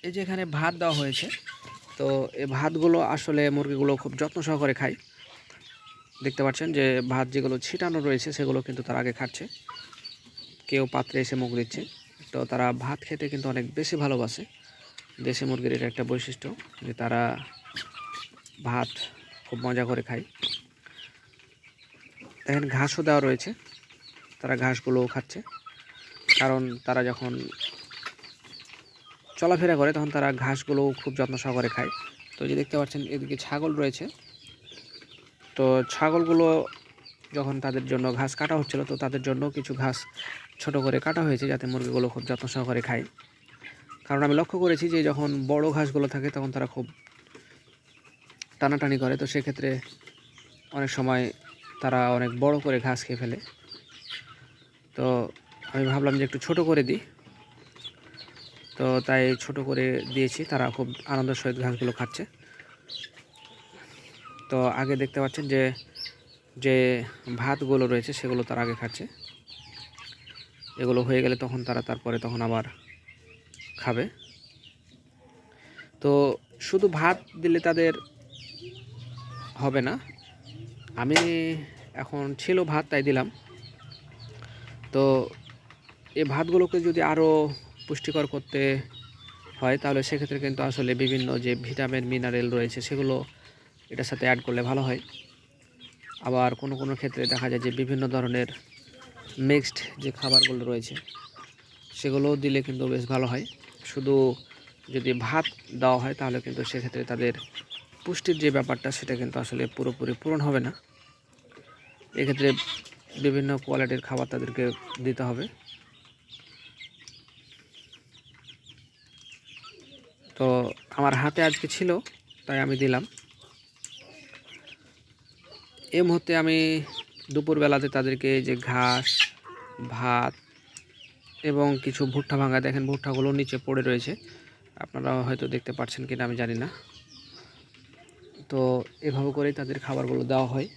এই যে এখানে ভাত দেওয়া হয়েছে, তো এই ভাতগুলো আসলে মুরগিগুলো খুব যত্ন সহকারে খায়। দেখতে পাচ্ছেন যে ভাত যেগুলো ছিটানো রয়েছে সেগুলো কিন্তু তারা আগে খাচ্ছে, কেউ পাত্রে এসে মুখ দিচ্ছে। তো তারা ভাত খেতে কিন্তু অনেক বেশি ভালোবাসে। দেশি মুরগির এটা একটা বৈশিষ্ট্য যে তারা ভাত খুব মজা করে খায়। দেখেন ঘাসও দেওয়া রয়েছে, তারা ঘাসগুলোও খাচ্ছে, কারণ তারা যখন চলাফেরা করে তখন তারা ঘাসগুলো খুব যত্ন সহকারে খায়। তো যে দেখতে পাচ্ছেন এদিকে ছাগল রয়েছে, তো ছাগলগুলো যখন তাদের জন্য ঘাস কাটা হচ্ছিল, তো তাদের জন্য কিছু ঘাস ছোট করে কাটা হয়েছে যাতে মুরগিগুলো খুব যত্ন সহকারে খায়। কারণ আমি লক্ষ্য করেছি যে যখন বড় ঘাসগুলো থাকে তখন তারা খুব টানাটানি করে, তো সেক্ষেত্রে অনেক সময় তারা অনেক বড় করে ঘাস খেয়ে ফেলে। তো আমি ভাবলাম যে একটু ছোট করে দিই, তো তাই ছোট করে দিয়েছি। তারা খুব আনন্দের সহিত ঘাসগুলো খাচ্ছে। তো আগে দেখতে পাচ্ছেন যে যে ভাতগুলো রয়েছে সেগুলো তারা আগে খাচ্ছে, এগুলো হয়ে গেলে তখন তারা তখন আবার খাবে। তো শুধু ভাত দিলে তাদের হবে না, আমি এখন ছিল ভাত তাই দিলাম। তো এই ভাতগুলোকে যদি আরও পুষ্টিকর করতে হয় তাহলে সেক্ষেত্রে কিন্তু আসলে বিভিন্ন যে ভিটামিন মিনারেল রয়েছে সেগুলো এটার সাথে অ্যাড করলে ভালো হয়। আবার কোনো কোনো ক্ষেত্রে দেখা যায় যে বিভিন্ন ধরনের মিক্সড যে খাবারগুলো রয়েছে সেগুলোও দিলে কিন্তু বেশ ভালো হয়। শুধু যদি ভাত দেওয়া হয় তাহলে কিন্তু সেক্ষেত্রে তাদের পুষ্টির যে ব্যাপারটা সেটা কিন্তু আসলে পুরোপুরি পূরণ হবে না। এক্ষেত্রে বিভিন্ন কোয়ালিটির খাবার তাদেরকে দিতে হবে। তো আমার হাতে আজকে ছিল তাই আমি দিলাম। এই মুহূর্তে আমি দুপুরবেলাতে তাদেরকে যে ঘাস, ভাত এবং কিছু ভুট্টা ভাঙা, দেখেন ভুট্টাগুলো নিচে পড়ে রয়েছে, আপনারা হয়তো দেখতে পাচ্ছেন কিনা আমি জানি না। তো এভাবে করেই তাদের খাবারগুলো দেওয়া হয়।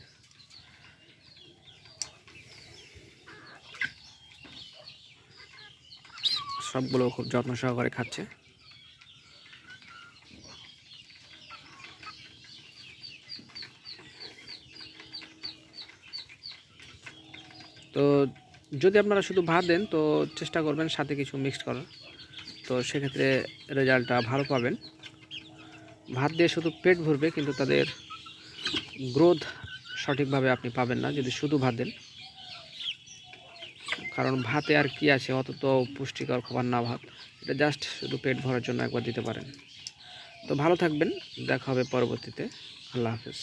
সবগুলো খুব যত্ন সহকারে খাচ্ছে। তো যদি আপনারা শুধু ভাত দেন তো চেষ্টা করবেন সাথে কিছু মিক্সড করার, তো সেক্ষেত্রে রেজাল্টটা ভালো পাবেন। ভাত দিয়ে শুধু পেট ভরবে কিন্তু তাদের গ্রোথ সঠিকভাবে আপনি পাবেন না যদি শুধু ভাত দেন। কারণ ভাতে আর কি আছে, অত তো পুষ্টিকর খাবার না ভাত, এটা জাস্ট শুধু পেট ভরার জন্য একবার দিতে পারেন। তো ভালো থাকবেন, দেখা হবে পরবর্তীতে। আল্লাহ হাফেজ।